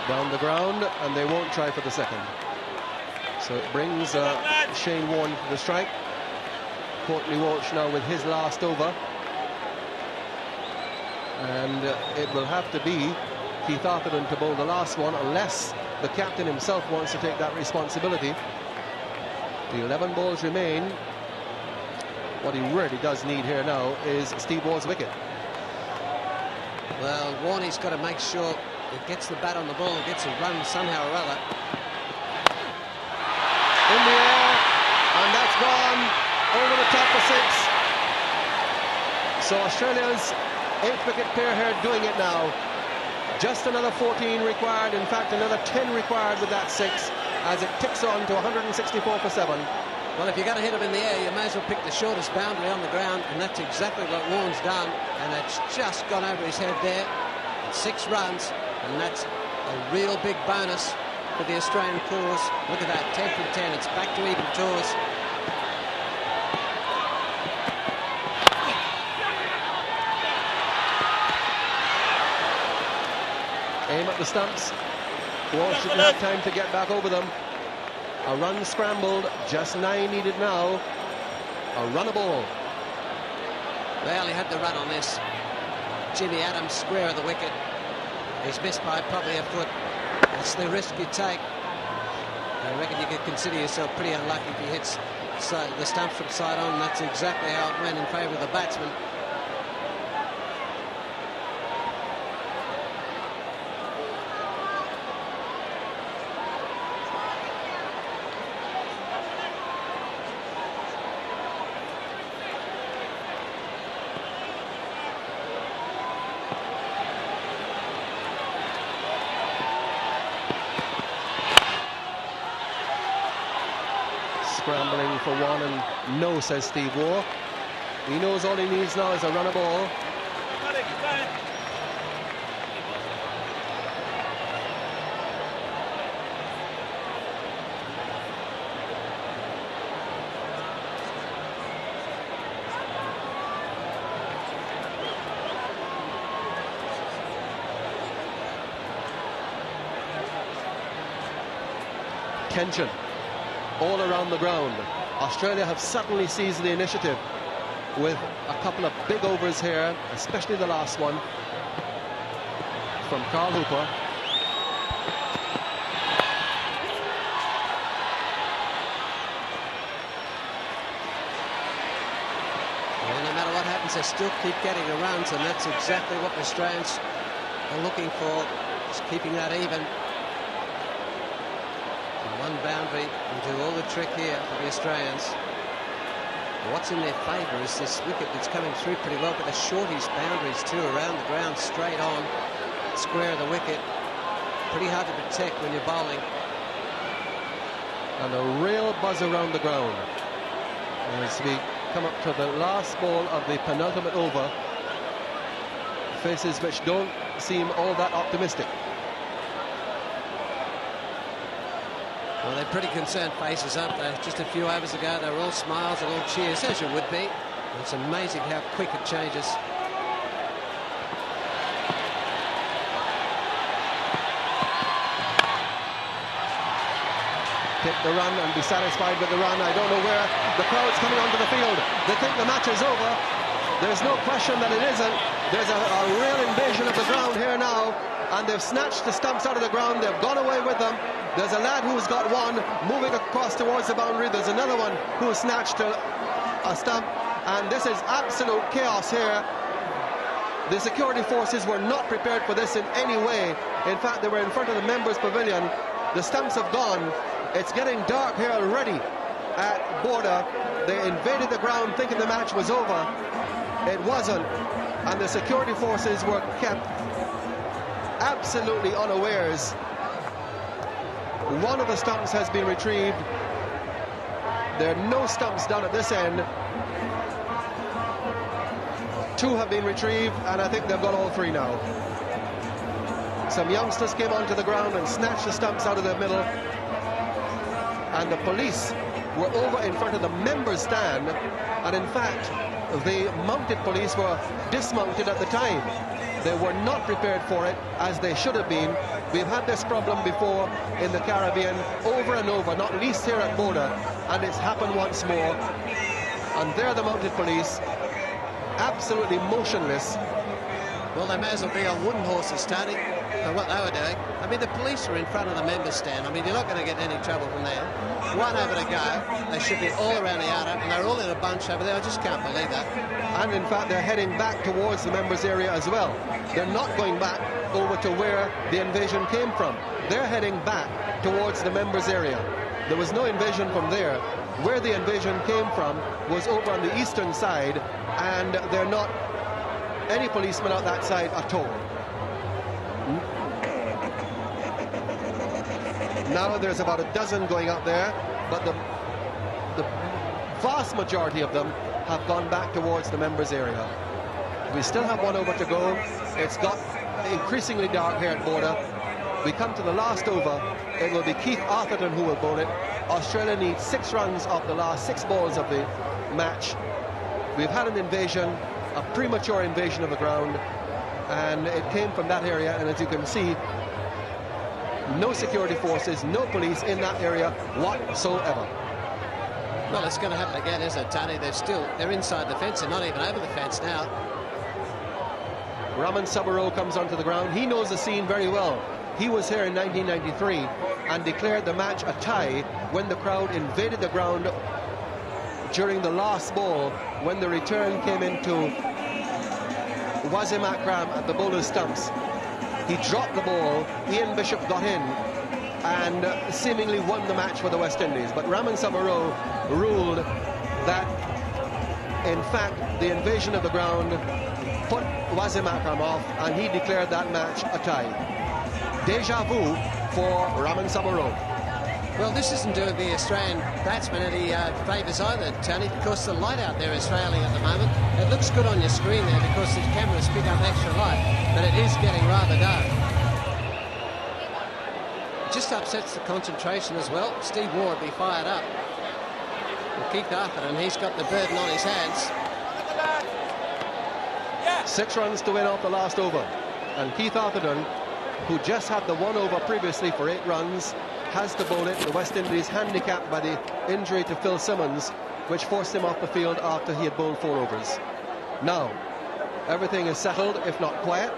Down the ground, and they won't try for the second. So it brings Shane Warne to the strike. Courtney Walsh now with his last over. And it will have to be Keith Arthurton to bowl the last one, unless the captain himself wants to take that responsibility. The 11 balls remain. What he really does need here now is Steve Waugh's wicket. Well, Warney's got to make sure he gets the bat on the ball and gets a run somehow or other. In the air, and that's gone over the top for 6. So Australia's 8th wicket pair here doing it now. Just another 14 required, in fact another 10 required with that 6, as it ticks on to 164 for 7. Well, if you're going to hit them in the air, you may as well pick the shortest boundary on the ground, and that's exactly what Warne's done, and it's just gone over his head there. 6 runs, and that's a real big bonus for the Australian cause. Look at that, 10 from 10, it's back to even tours. Aim at the stumps. Walsh didn't have time to get back over them. A run scrambled, just 9 needed now. A runnable. Well, he had the run on this. Jimmy Adams square of the wicket. He's missed by probably a foot. That's the risk you take. I reckon you could consider yourself pretty unlucky if he hits the stumps from side on. That's exactly how it went in favour of the batsman. Scrambling for one, and no, says Steve Waugh. He knows all he needs now is a run a ball. Tension all around the ground. Australia have suddenly seized the initiative with a couple of big overs here, especially the last one from Carl Hooper. Well, no matter what happens, they still keep getting the runs, and that's exactly what the Australians are looking for, just keeping that even. One boundary will do all the trick here for the Australians. What's in their favour is this wicket that's coming through pretty well, but the shorties boundaries too, around the ground, straight on, square of the wicket. Pretty hard to protect when you're bowling. And a real buzz around the ground as we come up to the last ball of the penultimate over. Faces which don't seem all that optimistic. Well, they're pretty concerned faces, aren't they? Just a few overs ago, they were all smiles and all cheers, as you would be. It's amazing how quick it changes. Take the run and be satisfied with the run. I don't know where the crowd's coming onto the field. They think the match is over. There's no question that it isn't. There's a real invasion of the ground here now, and they've snatched the stumps out of the ground. They've gone away with them. There's a lad who's got one moving across towards the boundary. There's another one who snatched a stump, and this is absolute chaos here. The security forces were not prepared for this in any way. In fact, they were in front of the members' pavilion. The stumps have gone. It's getting dark here already at Border. They invaded the ground thinking the match was over. It wasn't, and the security forces were kept absolutely unawares. One of the stumps has been retrieved. There are no stumps down at this end. 2 have been retrieved, and I think they've got all 3 now. Some youngsters came onto the ground and snatched the stumps out of the middle, and the police were over in front of the members' stand, and in fact the mounted police were dismounted at the time. They were not prepared for it as they should have been. We've had this problem before in the Caribbean over and over, not least here at Border, and it's happened once more. And they're the mounted police, absolutely motionless. Well, they may as well be on wooden horses, Tony, for what they were doing. I mean, the police are in front of the members' stand. I mean, you're not going to get any trouble from there. One over to go. They should be all around the outer, and they're all in a bunch over there. I just can't believe that. And in fact, they're heading back towards the members' area as well. They're not going back over to where the invasion came from. They're heading back towards the members' area. There was no invasion from there. Where the invasion came from was over on the eastern side, and they're not any policemen out that side at all. Now there's about a dozen going up there, but the vast majority of them have gone back towards the members' area. We still have one over to go. It's got increasingly dark here at Border. We come to the last over. It will be Keith Arthurton who will bowl it. Australia needs 6 runs off the last 6 balls of the match. We've had an invasion, a premature invasion of the ground, and it came from that area, and as you can see, no security forces, no police in that area whatsoever. Well, it's going to happen again, isn't it, Tony? They're inside the fence, they're not even over the fence now. Raman Saburo comes onto the ground. He knows the scene very well. He was here in 1993 and declared the match a tie when the crowd invaded the ground during the last ball, when the return came into Wasim Akram at the bowler's stumps. He dropped the ball, Ian Bishop got in and seemingly won the match for the West Indies. But Raman Saburo ruled that, in fact, the invasion of the ground put Wasim Akram off, and he declared that match a tie. Deja vu for Raman Saburo. Well, this isn't doing the Australian batsman any favours either, Tony, because the light out there is failing at the moment. It looks good on your screen there because the cameras pick up extra light, but it is getting rather dark. It just upsets the concentration as well. Steve Waugh would be fired up. Well, Keith Arthurton, he's got the burden on his hands. 6 runs to win off the last over, and Keith Arthurton, who just had the 1 over previously for 8 runs, has to bowl it. The West Indies handicapped by the injury to Phil Simmons, which forced him off the field after he had bowled 4 overs. Now, everything is settled, if not quiet.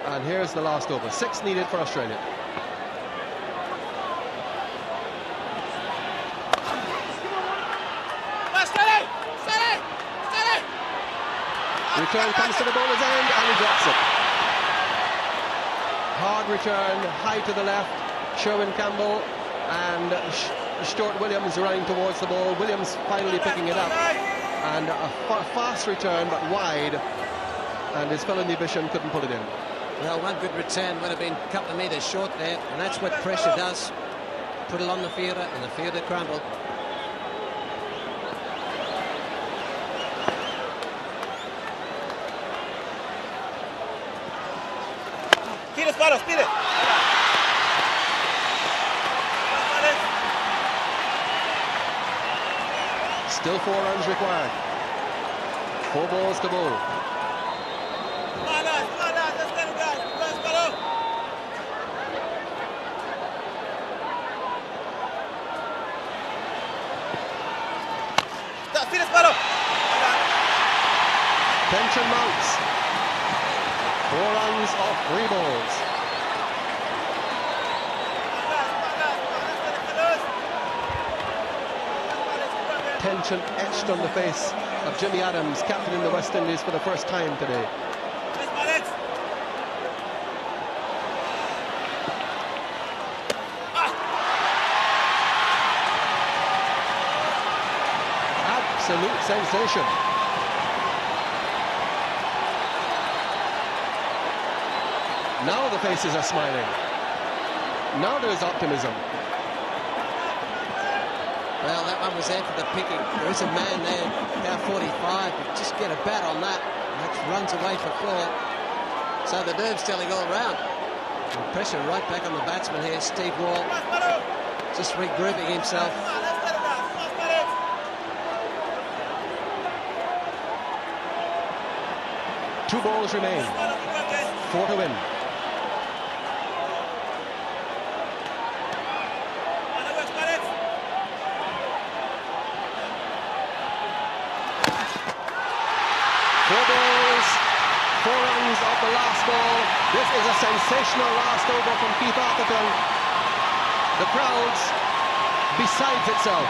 And here's the last over. 6 needed for Australia. Return comes to the bowler's end, and he drops it. Hard return, high to the left. Sherwin Campbell and Stuart Williams running towards the ball. Williams finally picking it up, and a fast return but wide, and his fellow Nibishan couldn't put it in. Well, one good return would have been a couple of metres short there, and that's what pressure does. Put it on the fielder, and the fielder crumbled. Speed it. Still 4 runs required. 4 balls to bowl. Tension mounts. 4 runs off 3 balls. Tension etched on the face of Jimmy Adams, captain in the West Indies for the first time today. Absolute sensation. Now the faces are smiling. Now there's optimism. Well, that one was there for the picking. There is a man there, about 45, but just get a bat on that. That runs away for 4. So the nerves telling all round. And pressure right back on the batsman here, Steve Waugh. Just regrouping himself. 2 balls remain. 4 to win. Off the last ball. This is a sensational last over from Keith Atherton. The crowd's besides itself.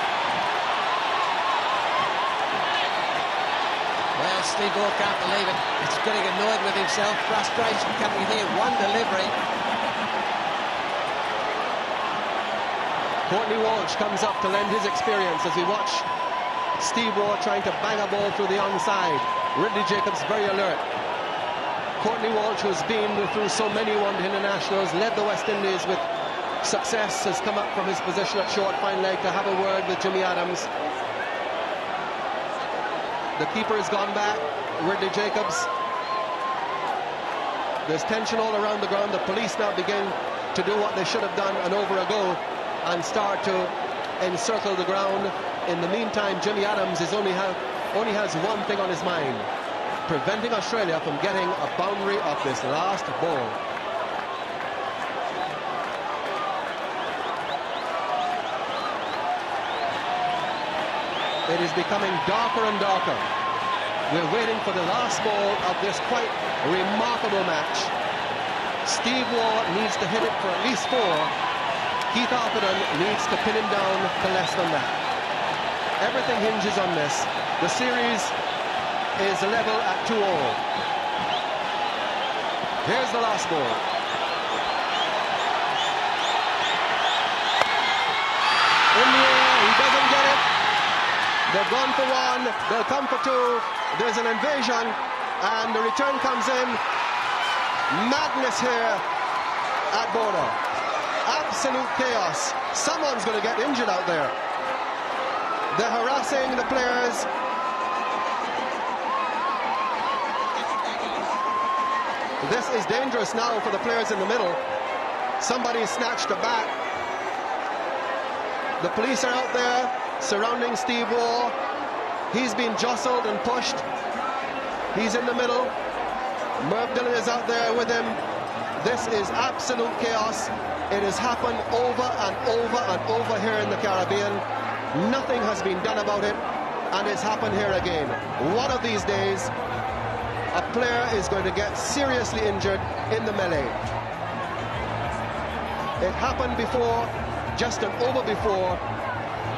Well, Steve Waugh can't believe it. He's getting annoyed with himself. Frustration coming here. One delivery. Courtney Walsh comes up to lend his experience as we watch Steve Waugh trying to bang a ball through the onside. Ridley Jacobs very alert. Courtney Walsh, who's been through so many one-day internationals, led the West Indies with success, has come up from his position at short fine leg to have a word with Jimmy Adams. The keeper has gone back, Ridley Jacobs. There's tension all around the ground. The police now begin to do what they should have done an over ago and start to encircle the ground. In the meantime, Jimmy Adams only has one thing on his mind: preventing Australia from getting a boundary of this last ball. It is becoming darker and darker. We're waiting for the last ball of this quite remarkable match. Steve Waugh needs to hit it for at least 4. Keith Atherton needs to pin him down to less than that. Everything hinges on this. The series is level at 2-all. Here's the last ball. In the air, he doesn't get it. They've gone for 1, they'll come for 2. There's an invasion, and the return comes in. Madness here at border. Absolute chaos. Someone's going to get injured out there. They're harassing the players. This is dangerous now for the players in the middle. Somebody snatched a bat. The police are out there surrounding Steve Waugh. He's been jostled and pushed. He's in the middle. Merv Dillon is out there with him. This is absolute chaos. It has happened over and over and over here in the Caribbean. Nothing has been done about it, and it's happened here again. One of these days, a player is going to get seriously injured in the melee. It happened before, just an over before.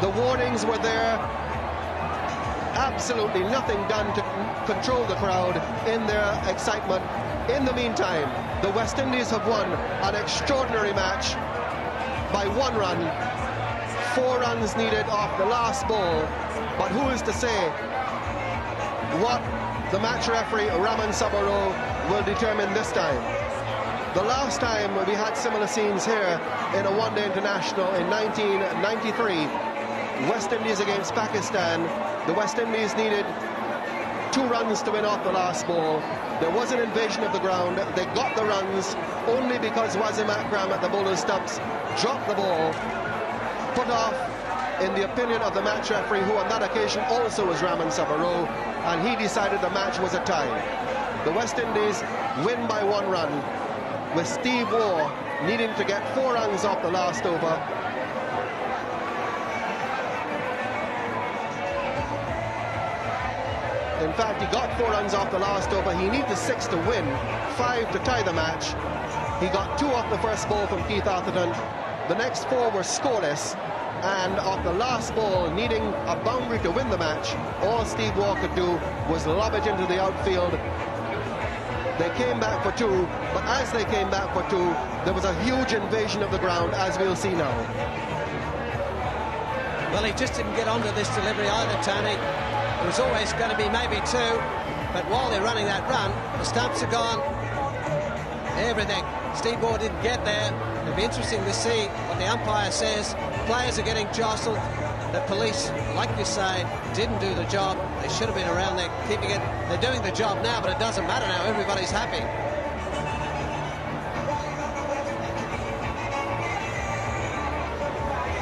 The warnings were there. Absolutely nothing done to control the crowd in their excitement. In the meantime, the West Indies have won an extraordinary match by 1 run. 4 runs needed off the last ball. But who is to say what the match referee, Raman Sabaro, will determine this time? The last time we had similar scenes here in a one-day international in 1993, West Indies against Pakistan, the West Indies needed 2 runs to win off the last ball. There was an invasion of the ground. They got the runs only because Wasim Akram at the bowler's stumps dropped the ball, put off, in the opinion of the match referee, who on that occasion also was Raman Sabaro, and he decided the match was a tie. The West Indies win by 1 run, with Steve Waugh needing to get 4 runs off the last over. In fact, he got 4 runs off the last over. He needed 6 to win, 5 to tie the match. He got 2 off the first ball from Keith Atherton. The next 4 were scoreless, and off the last ball, needing a boundary to win the match, all Steve Waugh could do was lob it into the outfield. They came back for 2, but as they came back for 2, there was a huge invasion of the ground, as we'll see now. Well, he just didn't get onto this delivery either, Tony. It was always going to be maybe 2, but while they're running that run, the stumps are gone. Everything. Steve Waugh didn't get there. It'll be interesting to see what the umpire says. Players are getting jostled. The police, like you say, didn't do the job. They should have been around there keeping it. They're doing the job now, but it doesn't matter now. Everybody's happy.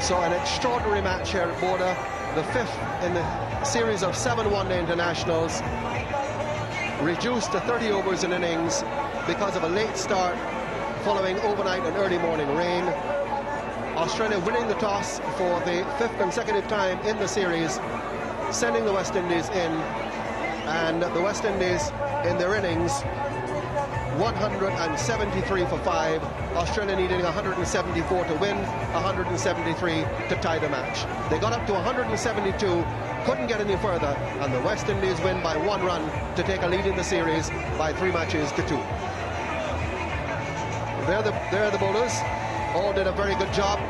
So an extraordinary match here at border, the 5th in the series of 7 one-day internationals. reduced to 30 overs in innings because of a late start following overnight and early morning rain. Australia winning the toss for the 5th consecutive time in the series, sending the West Indies in, and the West Indies in their innings 173 for 5, Australia needing 174 to win, 173 to tie the match. They got up to 172, couldn't get any further, and the West Indies win by 1 run to take a lead in the series by 3 matches to 2. There are the bowlers. All did a very good job.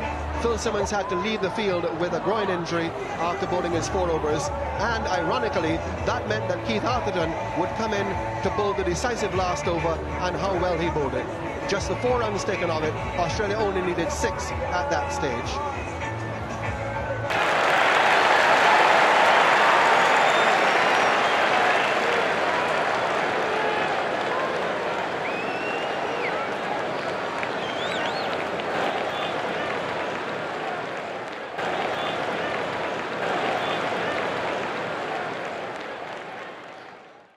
Phil Simmons had to leave the field with a groin injury after bowling his 4 overs, and ironically that meant that Keith Atherton would come in to bowl the decisive last over, and how well he bowled it. Just the 4 runs taken of it, Australia only needed 6 at that stage.